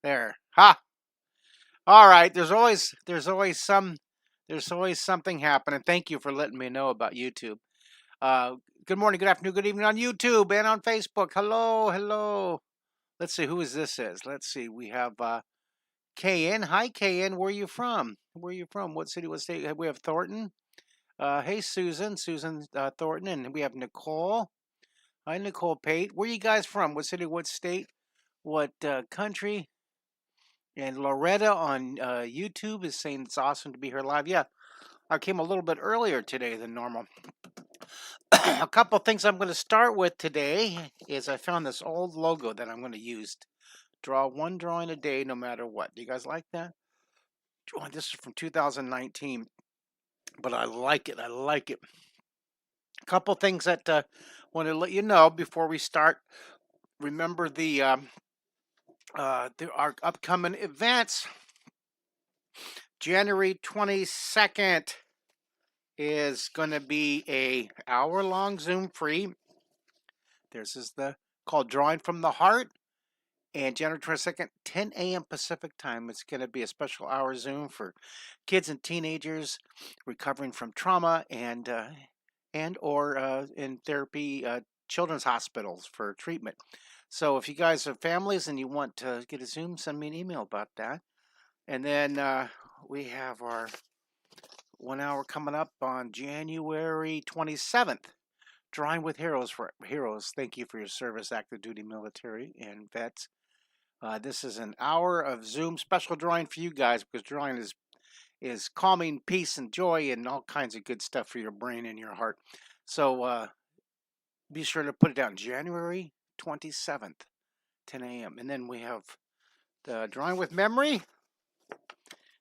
There. Ha. All right. There's always something happening. Thank you for letting me know about YouTube. Uh, Good morning, good afternoon, good evening on YouTube and on Facebook. Hello, hello. Let's see who is this is. Let's see. We have KN. Hi, KN. Where are you from? Where are you from? What city? What state? We have Thornton. Hey, Susan Thornton, and we have Nicole. Hi, Nicole Pate. Where are you guys from? What city? What state? What country? And Loretta on YouTube is saying it's awesome to be here live. Yeah, I came a little bit earlier today than normal. A couple things I'm going to start with today is I found this old logo that I'm going to use. Draw one drawing a day no matter what. Do you guys like that? This is from 2019, but I like it. I like it. A couple things that I want to let you know before we start. Remember our upcoming events. January 22nd is going to be a hour-long Zoom free. This is called Drawing from the Heart. And January 22nd, 10 a.m. Pacific time. It's going to be a special hour Zoom for kids and teenagers recovering from trauma and or in therapy children's hospitals for treatment. So if you guys have families and you want to get a Zoom, send me an email about that. And then we have our 1 hour coming up on January 27th. Drawing with Heroes for Heroes. Thank you for your service, active duty military and vets. This is an hour of Zoom special drawing for you guys because drawing is calming, peace, and joy, and all kinds of good stuff for your brain and your heart. So be sure to put it down. January 27th, 10 a.m. And then we have the Drawing with Memory.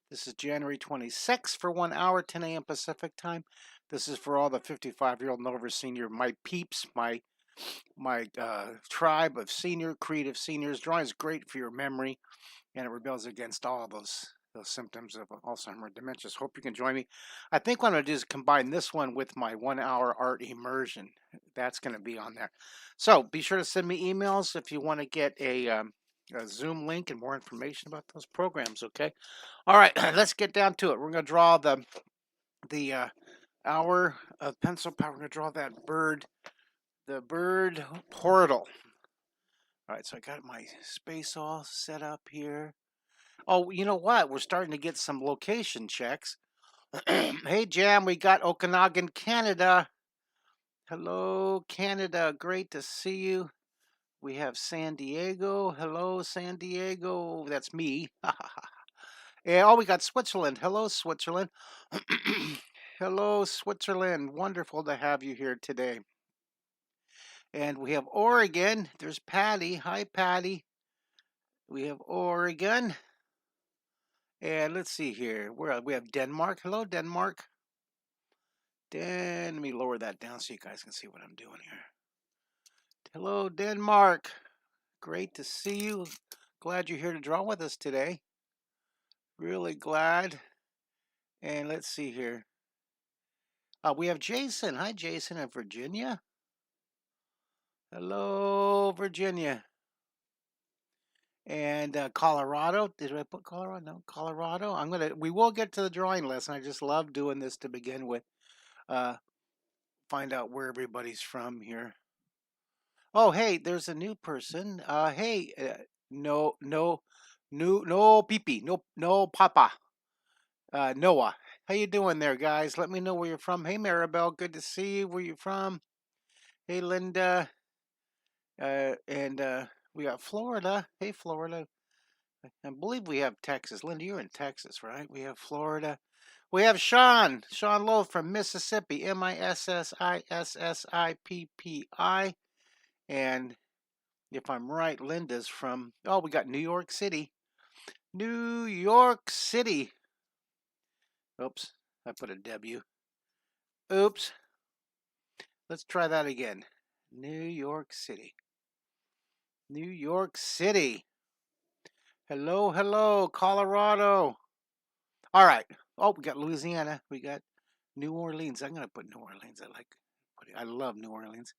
This is January 26th for 1 hour, 10 a.m. Pacific time. This is for all the 55-year-old and over senior, my peeps, my tribe of senior creative seniors. Drawing is great for your memory, and it rebels against all those symptoms of Alzheimer's and dementia. Hope you can join me. I think what I'm going to do is combine this one with my 1 hour art immersion. That's going to be on there. So be sure to send me emails if you want to get a Zoom link and more information about those programs. Okay. All right. Let's get down to it. We're going to draw the hour of pencil power. We're going to draw that bird. The bird portal. All right, so I got my space all set up here. Oh, you know what? We're starting to get some location checks. Hey, Jam, we got Okanagan, Canada. Hello, Canada. Great to see you. We have San Diego. Hello, San Diego. That's me. Yeah, oh, we got Switzerland. Hello, Switzerland. Hello, Switzerland. Wonderful to have you here today. And we have Oregon. There's Patty. Hi, Patty. We have Oregon. And let's see here. We have Denmark. Hello, Denmark. Let me lower that down so you guys can see what I'm doing here. Hello, Denmark. Great to see you. Glad you're here to draw with us today. Really glad. And let's see here. We have Jason. Hi, Jason in Virginia. Hello, Virginia. And Colorado. Did I put Colorado? No, Colorado. We will get to the drawing lesson. I just love doing this to begin with. Find out where everybody's from here. Oh, hey, there's a new person. Hey, no peepee, no papa. Noah. How you doing there, guys? Let me know where you're from. Hey, Maribel, good to see you. Where you from? Hey, Linda. And we got Florida. Hey, Florida. I believe we have Texas. Linda, you're in Texas, right? We have Florida. We have Sean Lowe from Mississippi. Mississippi. And if I'm right, Linda's from, oh, we got New York City. New York City. Oops, I put a W. Oops. Let's try that again. New York City. New York City. Hello, hello, Colorado. All right. Oh, we got Louisiana. We got New Orleans. I'm going to put New Orleans. I love New Orleans.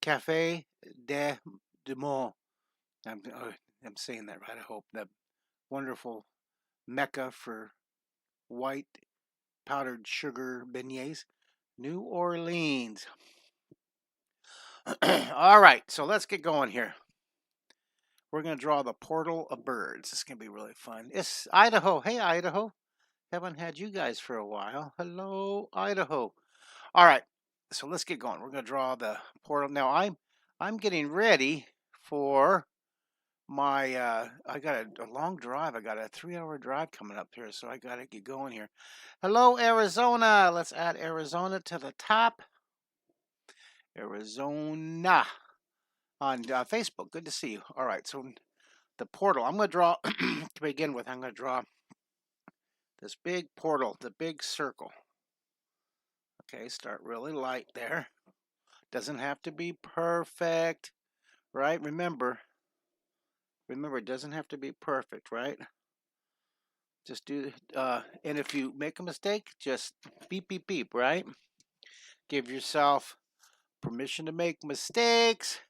Cafe de Monde. I'm saying that right. I hope that wonderful mecca for white powdered sugar beignets, New Orleans. All right, so let's get going here. We're going to draw the portal of birds. It's going to be really fun. It's Idaho. Hey, Idaho. Haven't had you guys for a while. Hello, Idaho. All right, so let's get going. We're going to draw the portal. Now, I'm getting ready for my, I got a long drive. I got a 3-hour drive coming up here, so I got to get going here. Hello, Arizona. Let's add Arizona to the top. Arizona on Facebook. Good to see you. All right, so the portal. I'm going to draw, to begin with, I'm going to draw this big portal, the big circle. Okay, start really light there. Doesn't have to be perfect, right? Remember, it doesn't have to be perfect, right? Just do, and if you make a mistake, just beep, beep, beep, right? Give yourself permission to make mistakes.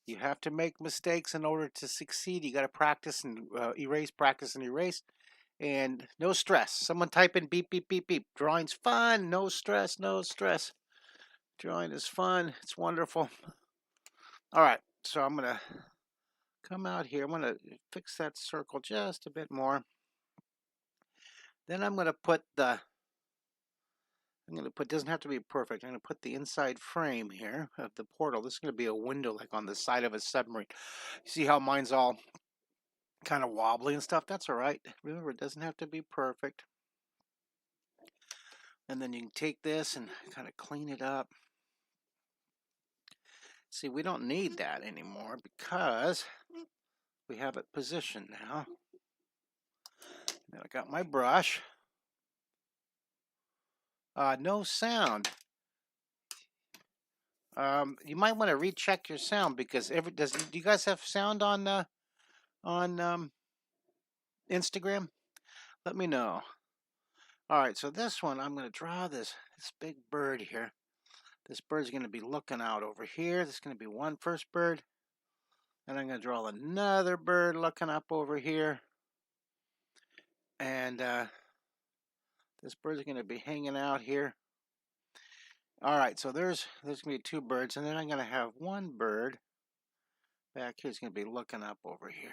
You have to make mistakes in order to succeed. You got to practice and erase, practice and erase. And no stress. Someone type in beep, beep, beep, beep. Drawing's fun. No stress, no stress. Drawing is fun. It's wonderful. All right. So I'm going to come out here. I'm going to fix that circle just a bit more. Then I'm going to put doesn't have to be perfect. I'm going to put the inside frame here of the portal. This is going to be a window like on the side of a submarine. You see how mine's all kind of wobbly and stuff? That's all right. Remember, it doesn't have to be perfect. And then you can take this and kind of clean it up. See, we don't need that anymore because we have it positioned now. Then I got my brush. No sound. You might want to recheck your sound because do you guys have sound on Instagram? Let me know. All right, so this one I'm going to draw this big bird here. This bird's going to be looking out over here. This is going to be one first bird. And I'm going to draw another bird looking up over here. And this bird's going to be hanging out here. All right, so there's going to be two birds. And then I'm going to have one bird back here. It's going to be looking up over here.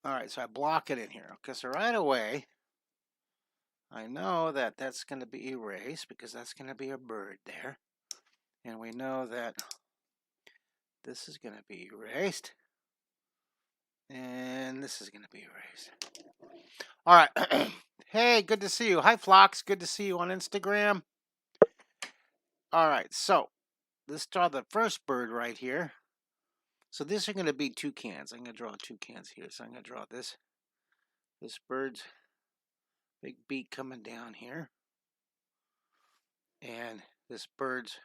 All right, so I block it in here. Okay, so right away, I know that that's going to be erased because that's going to be a bird there. And we know that this is going to be erased. And this is going to be erased. All right. Hey, good to see you. Hi, Phlox. Good to see you on Instagram. All right, so let's draw the first bird right here. So these are going to be toucans. I'm going to draw toucans here. So I'm going to draw this bird's big beak coming down here. And this bird's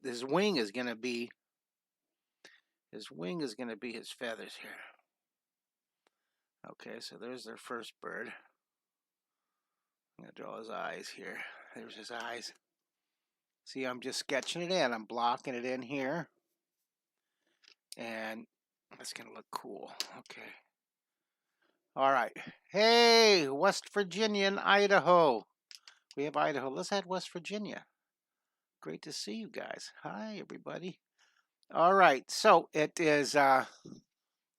his wing is going to be his feathers here. Okay, so there's their first bird. I'm going to draw his eyes here. There's his eyes. See, I'm just sketching it in. I'm blocking it in here. And that's going to look cool. Okay. All right. Hey, West Virginia and Idaho. We have Idaho. Let's add West Virginia. Great to see you guys. Hi, everybody. All right. So it is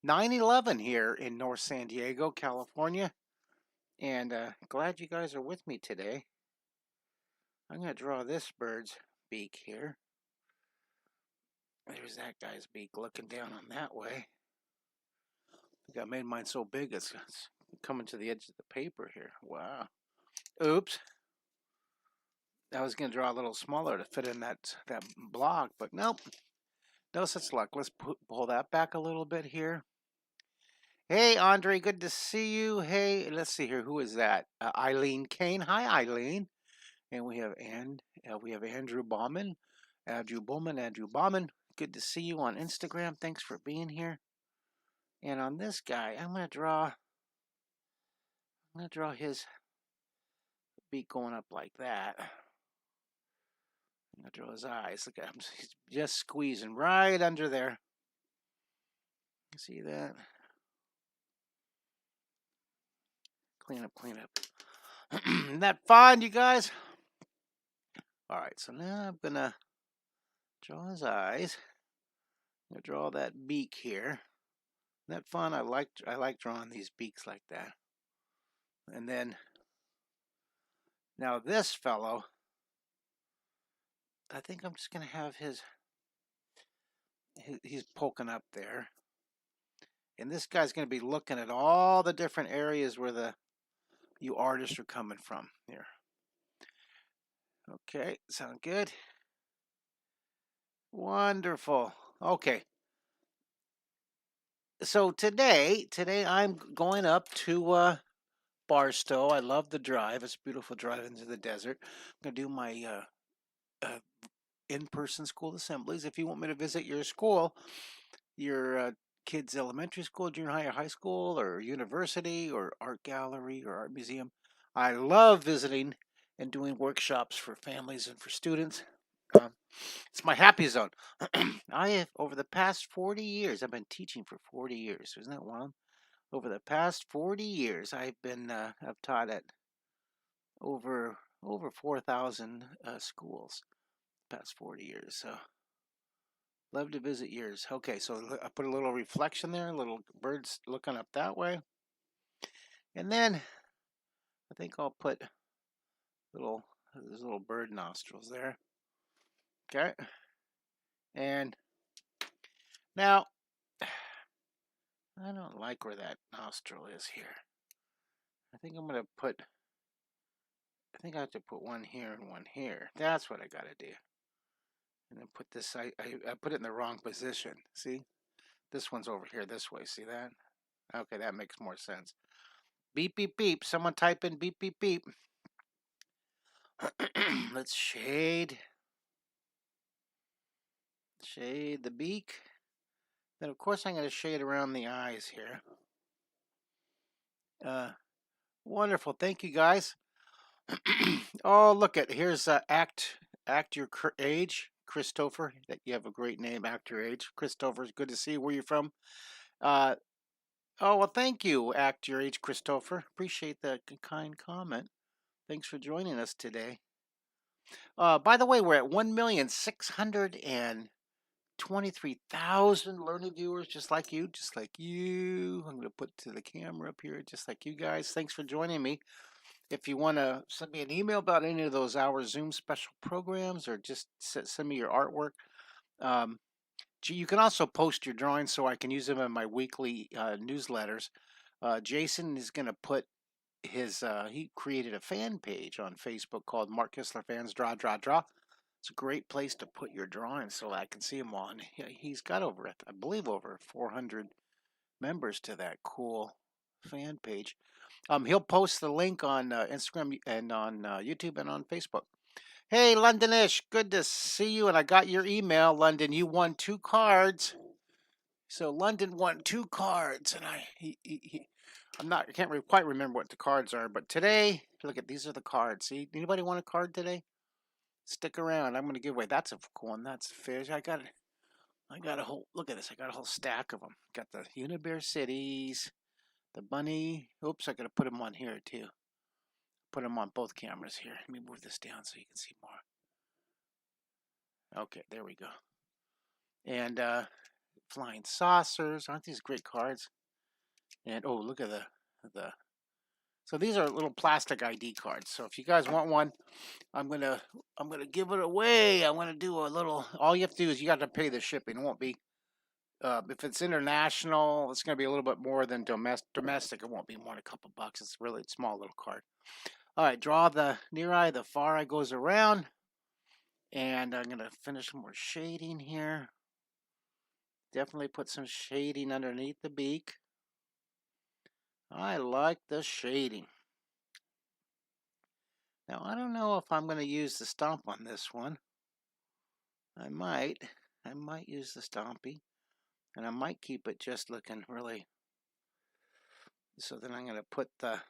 9/11 here in North San Diego, California. And glad you guys are with me today. I'm going to draw this bird's beak here. There's that guy's beak looking down on that way. I think I made mine so big it's coming to the edge of the paper here. Wow. Oops. I was going to draw a little smaller to fit in that block, but nope. No such luck. Let's pull that back a little bit here. Hey, Andre, good to see you. Hey, let's see here. Who is that? Eileen Kane. Hi, Eileen. And we have Andrew Bauman. Andrew Bauman. Good to see you on Instagram. Thanks for being here. And on this guy, I'm going to draw his beak going up like that. I'm going to draw his eyes. Look at him. He's just squeezing right under there. You see that? clean up. Isn't that fun, you guys? All right, so now I'm gonna draw his eyes. I'm gonna draw that beak here. Isn't that fun? I like drawing these beaks like that. And then now this fellow, I think I'm just gonna have he's poking up there. And this guy's gonna be looking at all the different areas where you artists are coming from here. Okay, sound good? Wonderful. Okay. So today I'm going up to Barstow. I love the drive. It's a beautiful drive into the desert. I'm going to do my in-person school assemblies. If you want me to visit your school, your kids' elementary school, junior high, or high school, or university, or art gallery, or art museum, I love visiting and doing workshops for families and for students. It's my happy zone. I have, over the past 40 years, I've been teaching for 40 years. Isn't that wild? Over the past 40 years, I've taught at over 4,000 schools. Past 40 years. So love to visit yours. Okay, so I put a little reflection there, little birds looking up that way, and then I think I'll put those little bird nostrils there. Okay, and now I don't like where that nostril is here. I think I'm gonna put. I think I have to put one here and one here. That's what I gotta do. And then put this. I put it in the wrong position. See, this one's over here this way. See that? Okay, that makes more sense. Beep beep beep. Someone type in beep beep beep. Let's shade the beak. Then of course I'm going to shade around the eyes here. Wonderful, thank you guys. Oh, look at here's act your age, Christopher. That you have a great name, act your age, Christopher. Good to see you. Where you from? Oh well, thank you, act your age, Christopher. Appreciate that kind comment. Thanks for joining us today. By the way, we're at 1,623,000 learning viewers, just like you. I'm going to put to the camera up here, just like you guys. Thanks for joining me. If you want to send me an email about any of those Our Zoom special programs, or just send me your artwork, you can also post your drawings so I can use them in my weekly newsletters. Jason is going to put he created a fan page on Facebook called Mark Kistler Fans Draw. It's a great place to put your drawings so I can see them on. He's got over 400 members to that cool fan page. He'll post the link on Instagram and on YouTube and on Facebook. Hey, Londonish, good to see you. And I got your email, London. You won 2 cards. So London won 2 cards, and I can't quite remember what the cards are, but today, look at these are the cards. See, anybody want a card today? Stick around. I'm going to give away. That's a cool one. That's a fish. I got a whole, look at this. I got a whole stack of them. Got the Unibear Cities, the bunny. Oops, I got to put them on here too. Put them on both cameras here. Let me move this down so you can see more. Okay, there we go. And flying saucers. Aren't these great cards? And oh, look at the so these are little plastic ID cards. So if you guys want one, I'm gonna give it away. I'm gonna do a little. All you have to do is you got to pay the shipping. It won't be if it's international. It's gonna be a little bit more than domestic. It won't be more than a couple bucks. It's really a small little card. All right, draw the near eye. The far eye goes around, and I'm gonna finish more shading here. Definitely put some shading underneath the beak. I like the shading. Now, I don't know if I'm going to use the stomp on this one. I might use the stompy, and I might keep it just looking really. So then I'm going to put the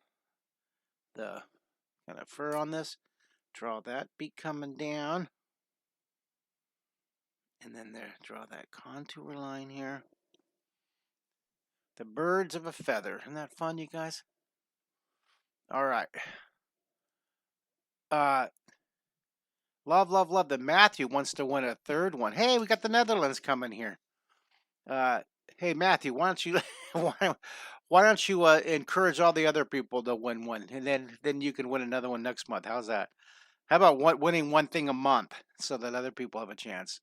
kind of fur on this, draw that beak coming down, and then there, draw that contour line here. The birds of a feather. Isn't that fun, you guys? All right. Uh, love. The Matthew wants to win a third one. Hey, we got the Netherlands coming here. Uh, hey Matthew, why don't you why don't you encourage all the other people to win one, and then you can win another one next month. How's that? How about winning one thing a month so that other people have a chance?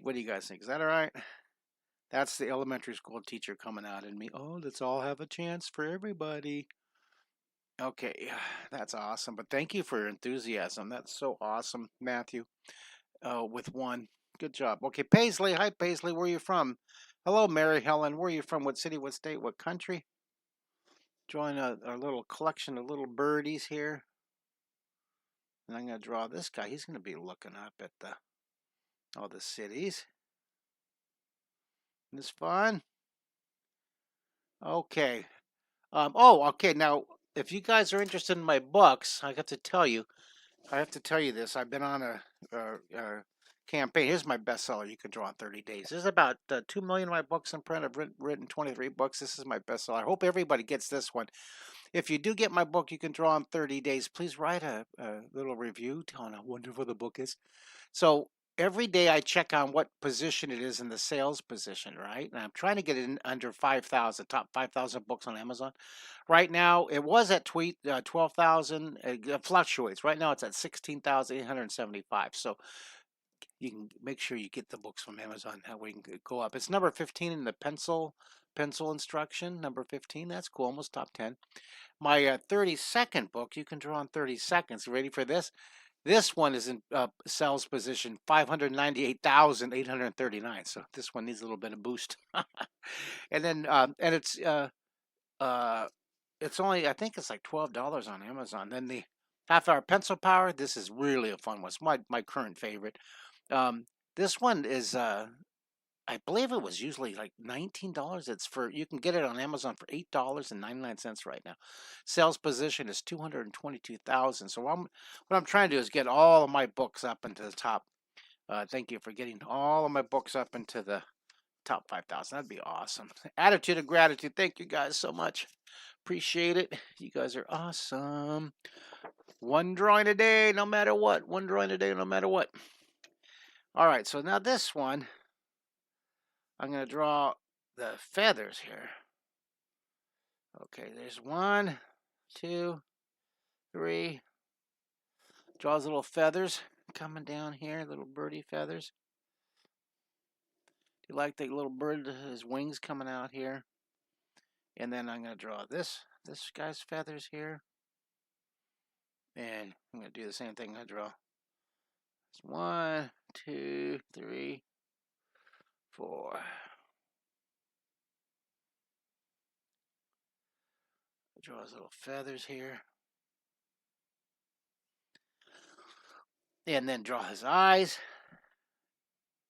What do you guys think? Is that all right? That's the elementary school teacher coming out in me. Oh, let's all have a chance for everybody. Okay, that's awesome. But thank you for your enthusiasm. That's so awesome, Matthew. With one. Good job. Okay, Paisley. Hi, Paisley. Where are you from? Hello, Mary Helen. Where are you from? What city? What state? What country? Join our little collection of little birdies here. And I'm going to draw this guy. He's going to be looking up at all the cities. This fun? Okay. Okay. Now, if you guys are interested in my books, I have to tell you this. I've been on a campaign. Here's my bestseller. You can draw in 30 days. There's about 2 million of my books in print. I've written 23 books. This is my bestseller. I hope everybody gets this one. If you do get my book, you can draw in 30 days. Please write a little review telling how wonderful the book is. So every day I check on what position it is in the sales position, right? And I'm trying to get it in under 5,000, top 5,000 books on Amazon. Right now, it was at 12,000. It fluctuates. Right now, it's at 16,875. So you can make sure you get the books from Amazon. That way you can go up. It's number 15 in the pencil instruction. Number 15. That's cool. Almost top 10. My 30-second book, you can draw in 30 seconds. Ready for this? This one is in sales position 598,839. So this one needs a little bit of boost. And then and it's only, I think it's like $12 on Amazon. Then the half-hour pencil power. This is really a fun one. It's my current favorite. This one is I believe it was usually like $19. You can get it on Amazon for $8.99 right now. Sales position is 222,000. So what I'm trying to do is get all of my books up into the top. Thank you for getting all of my books up into the top 5,000. That'd be awesome. Attitude of gratitude. Thank you guys so much. Appreciate it. You guys are awesome. One drawing a day, no matter what. One drawing a day, no matter what. All right, so now this one, I'm going to draw the feathers here. Okay, there's 1, 2, 3. Draw those little feathers coming down here, little birdie feathers. Do you like the little bird, his wings coming out here? And then I'm going to draw this guy's feathers here. And I'm going to do the same thing. I draw 1, 2, 3, 4. Draw his little feathers here. And then draw his eyes.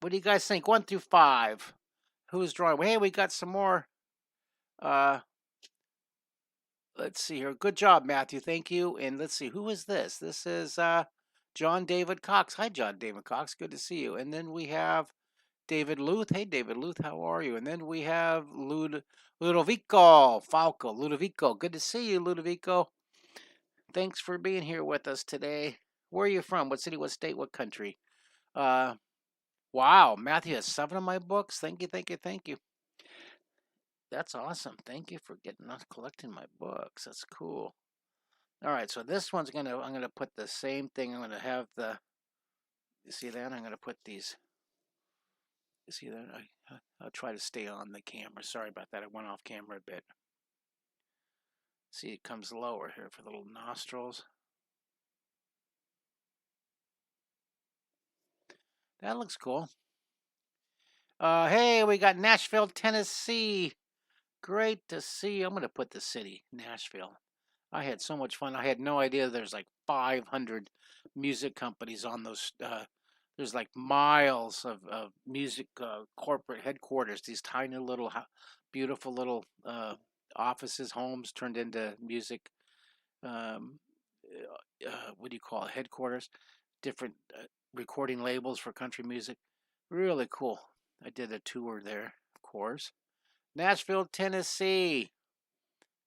What do you guys think? 1 through 5. Who's drawing? Hey, we got some more. Let's see here. Good job, Matthew. Thank you. And let's see. Who is this? This is John David Cox. Hi, John David Cox. Good to see you. And then we have David Luth. Hey, David Luth. How are you? And then we have Ludovico Falco. Ludovico. Good to see you, Ludovico. Thanks for being here with us today. Where are you from? What city, what state, what country? Wow, Matthew has 7 of my books. Thank you. That's awesome. Thank you for collecting my books. That's cool. All right, so this one's I'm gonna put the same thing. I'm gonna have you see that? I'm gonna put these. You see that? I'll try to stay on the camera. Sorry about that. I went off camera a bit. See, it comes lower here for the little nostrils. That looks cool. Hey, we got Nashville, Tennessee. Great to see you. I'm going to put the city, Nashville. I had so much fun. I had no idea there's like 500 music companies on those. There's like miles of music corporate headquarters. These tiny little, beautiful little offices, homes turned into music. What do you call it? Headquarters. Different recording labels for country music. Really cool. I did a tour there, of course. Nashville, Tennessee.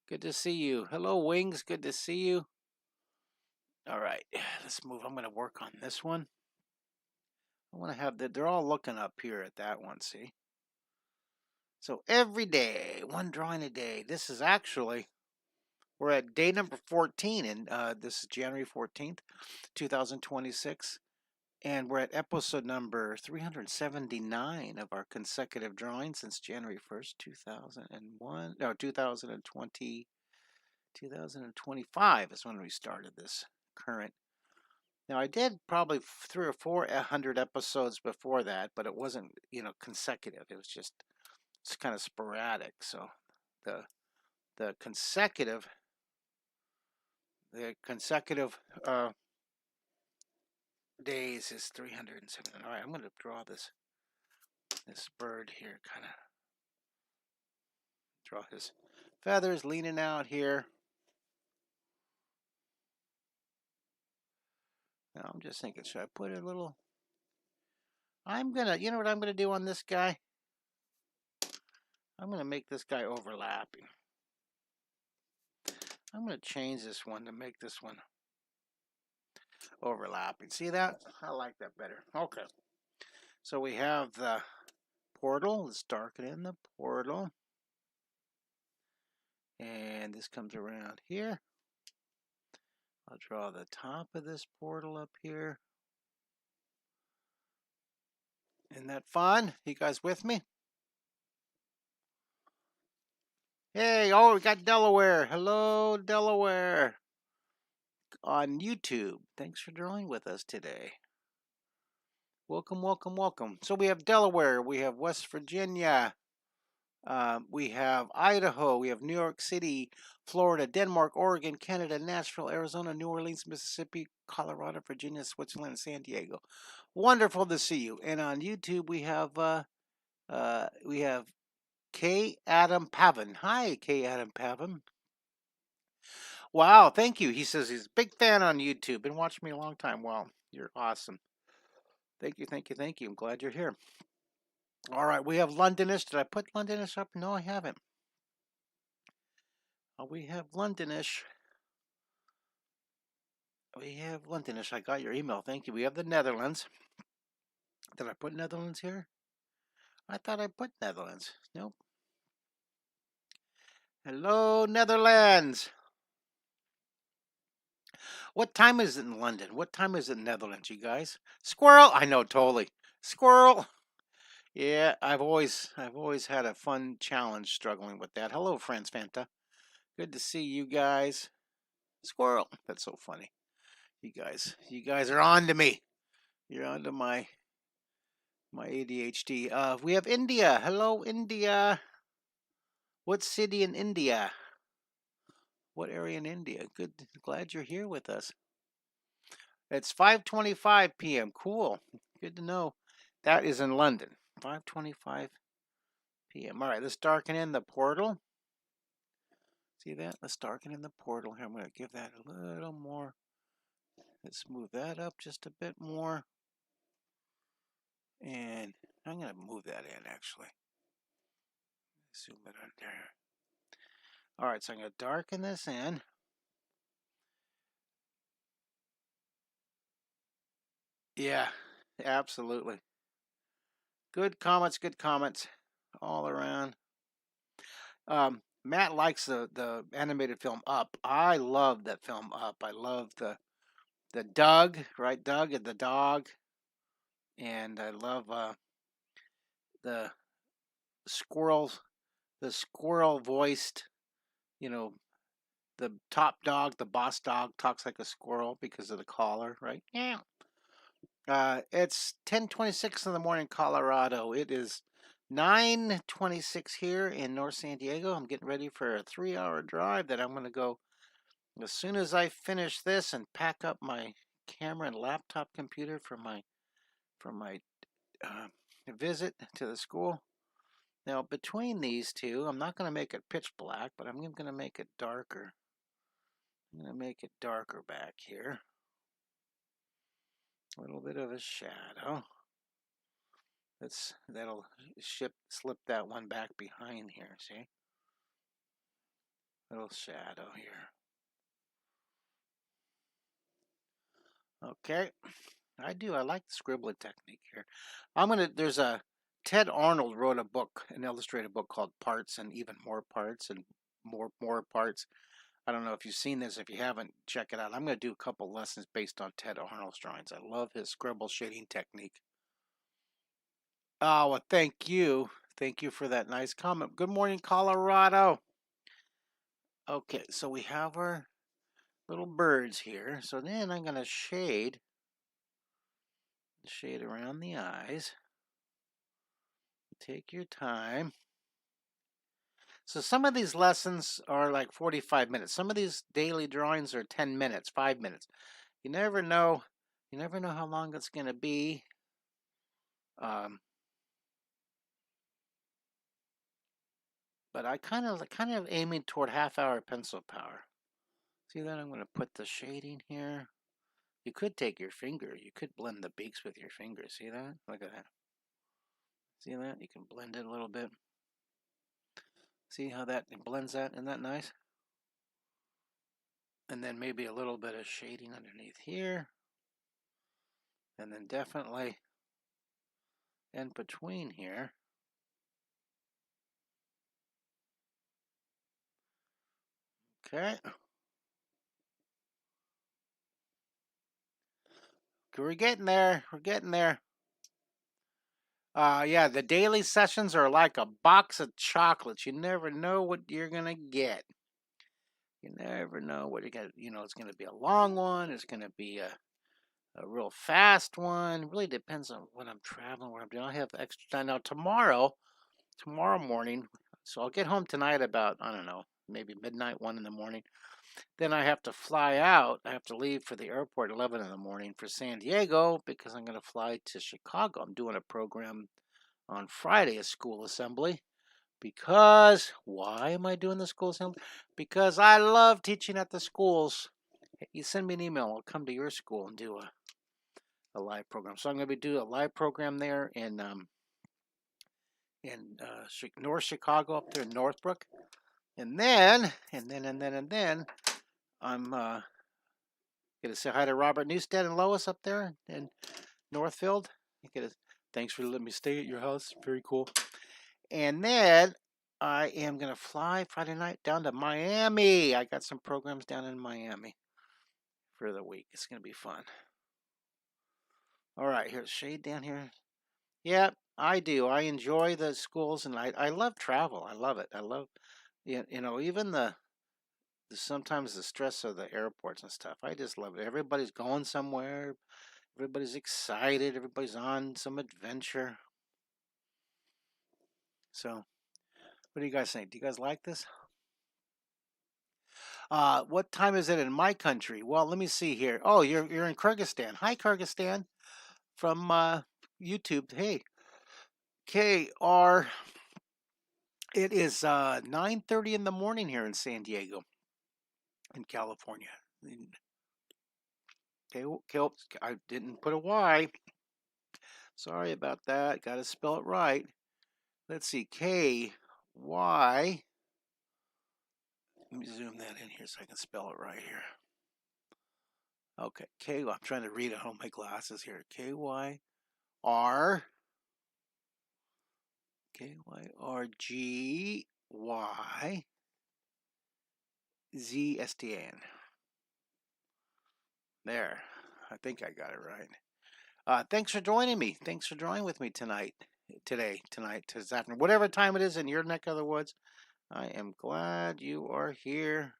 Good to see you. Hello, Wings. Good to see you. All right, let's move. I'm going to work on this one. I want to have that. They're all looking up here at that one, see? So every day, one drawing a day. This is actually, we're at day number 14, and this is January 14th, 2026. And we're at episode number 379 of our consecutive drawing since January 1st, 2001. No, 2020. 2025 is when we started this current. Now, I did probably 300 or 400 episodes before that, but it wasn't, consecutive. It was just, it's kind of sporadic. So the consecutive days is 307. All right, I'm going to draw this bird here, kind of draw his feathers leaning out here. Now I'm just thinking, should I put a little? You know what I'm gonna do on this guy? I'm gonna make this guy overlapping. I'm gonna change this one to make this one overlapping. See that? I like that better. Okay. So we have the portal. Let's darken in the portal. And this comes around here. I'll draw the top of this portal up here. Isn't that fun? You guys with me? Hey, oh, we got Delaware. Hello, Delaware. On YouTube. Thanks for drawing with us today. Welcome, welcome, welcome. So we have Delaware. We have West Virginia. We have Idaho, we have New York City, Florida, Denmark, Oregon, Canada, Nashville, Arizona, New Orleans, Mississippi, Colorado, Virginia, Switzerland, and San Diego. Wonderful to see you. And on YouTube, we have K. Adam Pavin. Hi, K. Adam Pavin. Wow, thank you. He says he's a big fan on YouTube. Been watching me a long time. Wow, you're awesome. Thank you, thank you, thank you. I'm glad you're here. All right, we have Londonish. Did I put Londonish up? No, I haven't. We have Londonish. We have Londonish. I got your email. Thank you. We have the Netherlands. Did I put Netherlands here? I thought I put Netherlands. Nope. Hello, Netherlands. What time is it in London? What time is it in Netherlands, you guys? Squirrel. I know, totally. Squirrel. Yeah, I've always had a fun challenge struggling with that. Hello, Franz Fanta. Good to see you guys. Squirrel. That's so funny. You guys are on to me. You're on to my ADHD. We have India. Hello, India. What city in India? What area in India? Good. Glad you're here with us. It's 5:25 p.m. Cool. Good to know. That is in London. 5:25 p.m. All right, let's darken in the portal. See that? Let's darken in the portal here. I'm going to give that a little more. Let's move that up just a bit more. And I'm going to move that in, actually. Zoom it on there. All right, so I'm going to darken this in. Yeah, absolutely. Good comments all around. Matt likes the animated film Up. I love that film Up. I love the Doug, right? Doug and the dog. And I love the squirrels, the squirrel voiced, the top dog, the boss dog talks like a squirrel because of the collar, right? Yeah. It's 10:26 in the morning, Colorado. It is 9:26 here in North San Diego. I'm getting ready for a 3-hour drive that I'm going to go as soon as I finish this and pack up my camera and laptop computer for my visit to the school. Now, between these two, I'm not going to make it pitch black, but I'm going to make it darker. I'm going to make it darker back here. A little bit of a shadow. That'll slip that one back behind here, see? Little shadow here. Okay. I do. I like the scribbling technique here. There's a, Ted Arnold wrote a book, an illustrated book called Parts and Even More Parts and More Parts. I don't know if you've seen this. If you haven't, check it out. I'm going to do a couple lessons based on Ted Arnold's drawings. I love his scribble shading technique. Oh, well, thank you. Thank you for that nice comment. Good morning, Colorado. Okay, so we have our little birds here. So then I'm going to shade around the eyes. Take your time. So some of these lessons are like 45 minutes. Some of these daily drawings are 10 minutes, 5 minutes. You never know. You never know how long it's going to be. But I kind of aiming toward half-hour pencil power. See that? I'm going to put the shading here. You could take your finger. You could blend the beaks with your finger. See that? Look at that. See that? You can blend it a little bit. See how that blends that? Isn't that nice? And then maybe a little bit of shading underneath here. And then definitely in between here. Okay. We're getting there. We're getting there. Yeah, the daily sessions are like a box of chocolates. You never know what you're going to get. You never know what you're going to, it's going to be a long one. It's going to be a real fast one. It really depends on when I'm traveling, what I'm doing. I have extra time. Now, tomorrow morning, so I'll get home tonight about, I don't know, maybe midnight, 1 in the morning. Then I have to fly out. I have to leave for the airport 11 in the morning for San Diego because I'm going to fly to Chicago. I'm doing a program on Friday, a school assembly. Because, why am I doing the school assembly? Because I love teaching at the schools. You send me an email, I'll come to your school and do a live program. So I'm going to be doing a live program there in North Chicago, up there in Northbrook. And then I'm going to say hi to Robert Newstead and Lois up there in Northfield. Thanks for letting me stay at your house. Very cool. And then I am going to fly Friday night down to Miami. I got some programs down in Miami for the week. It's going to be fun. All right, here's shade down here. Yeah, I do. I enjoy the schools, and I love travel. I love it. I love, even sometimes the stress of the airports and stuff. I just love it. Everybody's going somewhere. Everybody's excited. Everybody's on some adventure. So, what do you guys think? Do you guys like this? What time is it in my country? Well, let me see here. Oh, you're in Kyrgyzstan. Hi, Kyrgyzstan, from YouTube. Hey, KR. It is 9:30 in the morning here in San Diego, in California. Okay, I didn't put a Y. Sorry about that. Got to spell it right. Let's see. KY. Let me zoom that in here so I can spell it right here. Okay, I'm trying to read it on my glasses here. KYR. KYRGYZSTAN. There. I think I got it right. Thanks for joining me. Thanks for joining with me tonight, this afternoon, whatever time it is in your neck of the woods. I am glad you are here.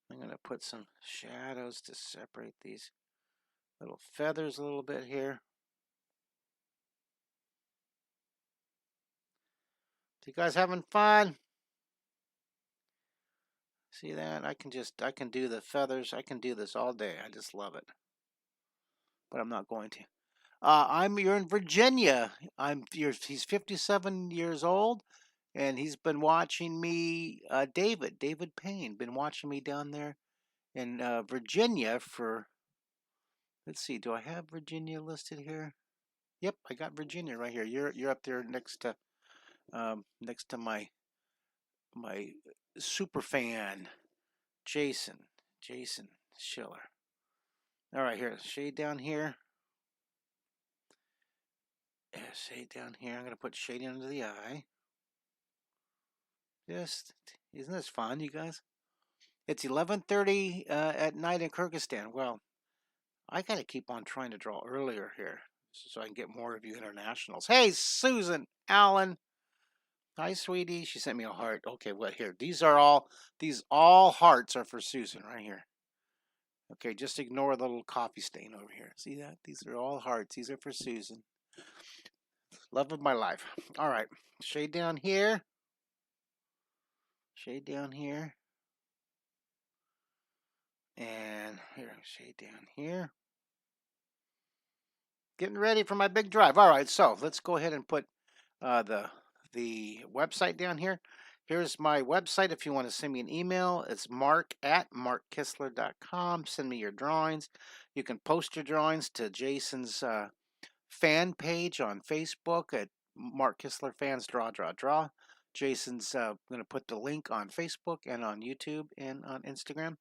I'm going to put some shadows to separate these little feathers a little bit here. You guys having fun? See that? I can do the feathers. I can do this all day. I just love it. But I'm not going to. You're in Virginia. He's 57 years old, and he's been watching me. David Payne, been watching me down there in Virginia for. Let's see. Do I have Virginia listed here? Yep, I got Virginia right here. You're up there next to my my super fan, Jason Schiller. All right, here, shade down here. Yeah, shade down here. I'm gonna put shading under the eye. Just, isn't this fun, you guys? It's 11:30 at night in Kyrgyzstan. Well, I gotta keep on trying to draw earlier here so I can get more of you internationals. Hey, Susan Allen. Hi, sweetie. She sent me a heart. Okay, what here? These all hearts are for Susan right here. Okay, just ignore the little coffee stain over here. See that? These are all hearts. These are for Susan. Love of my life. All right, shade down here. Shade down here. And here, shade down here. Getting ready for my big drive. All right, so let's go ahead and put the website down here. Here's my website if you want to send me an email. It's mark@markkistler.com. Send me your drawings. You can post your drawings to Jason's fan page on Facebook at Mark Kistler Fans Draw. Jason's going to put the link on Facebook and on YouTube and on Instagram.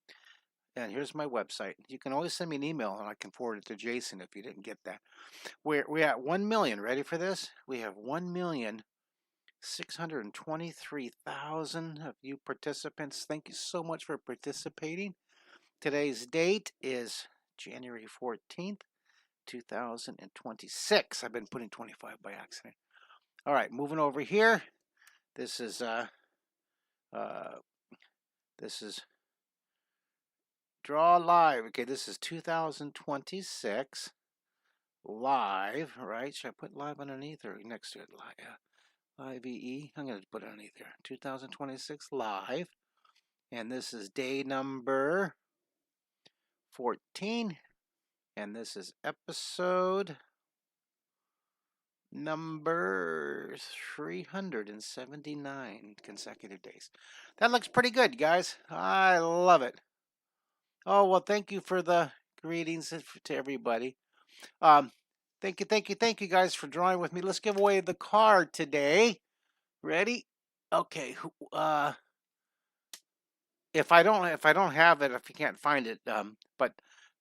And here's my website. You can always send me an email and I can forward it to Jason if you didn't get that. We're at 1 million. Ready for this? We have 1,623,000 of you participants. Thank you so much for participating. Today's date is January 14th, 2026. I've been putting 25 by accident. All right, moving over here. This is Draw Live. Okay, this is 2026 live, right? Should I put live underneath or next to it? Live EE. I'm going to put it underneath there. 2026 live. And this is day number 14. And this is episode number 379 consecutive days. That looks pretty good, guys. I love it. Oh, well, thank you for the greetings to everybody. Thank you guys for drawing with me. Let's give away the card today. Ready? Okay. If I don't have it, if you can't find it, but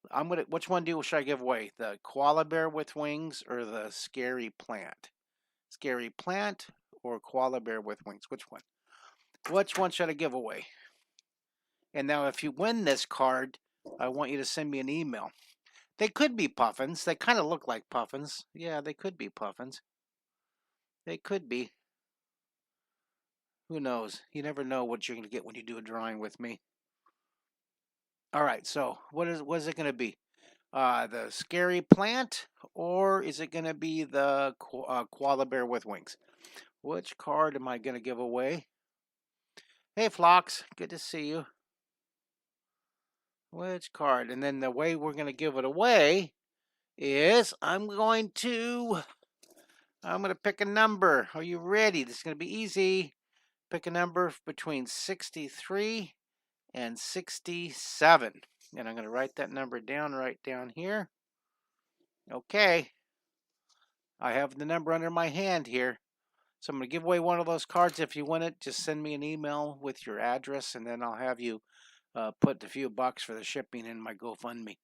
I'm gonna. Which one should I give away? The koala bear with wings or the scary plant? Scary plant or koala bear with wings? Which one? Which one should I give away? And now, if you win this card, I want you to send me an email. They could be puffins. They kind of look like puffins. Yeah, they could be puffins. They could be. Who knows? You never know what you're going to get when you do a drawing with me. All right, so what is it going to be? The scary plant, or is it going to be the koala bear with wings? Which card am I going to give away? Hey, Phlox, good to see you. Which card? And then the way we're going to give it away is I'm going to pick a number. Are you ready? This is going to be easy. Pick a number between 63 and 67. And I'm going to write that number down right down here. Okay. I have the number under my hand here. So I'm going to give away one of those cards. If you win it, just send me an email with your address, and then I'll have you put a few bucks for the shipping in my GoFundMe.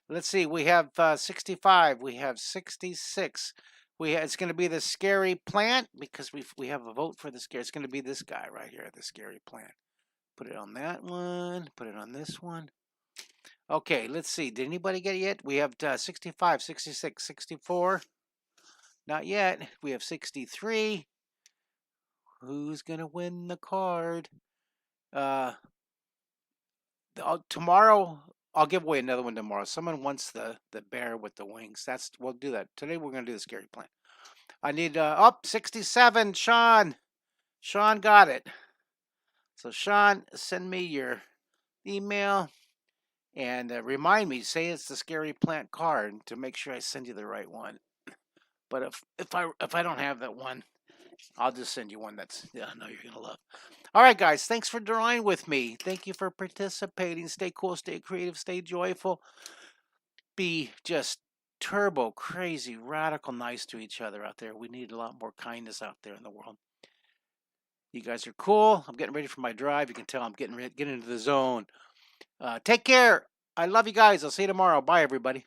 Let's see. We have 65. We have 66. It's going to be the scary plant because we have a vote for the scary. It's going to be this guy right here, the scary plant. Put it on that one. Put it on this one. Okay, let's see. Did anybody get it yet? We have 65, 66, 64. Not yet. We have 63. Who's going to win the card? Tomorrow, I'll give away another one tomorrow. Someone wants the bear with the wings. We'll do that. Today, we're going to do the scary plant. I need, 67, Sean. Sean got it. So, Sean, send me your email. And remind me, say it's the scary plant card to make sure I send you the right one. But if I don't have that one, I'll just send you one I know you're gonna love. All right, guys, thanks for drawing with me. Thank you for participating. Stay cool, stay creative, stay joyful. Be just turbo, crazy, radical nice to each other out there. We need a lot more kindness out there in the world. You guys are cool. I'm getting ready for my drive. You can tell I'm getting into the zone. Take care. I love you guys. I'll see you tomorrow. Bye, everybody.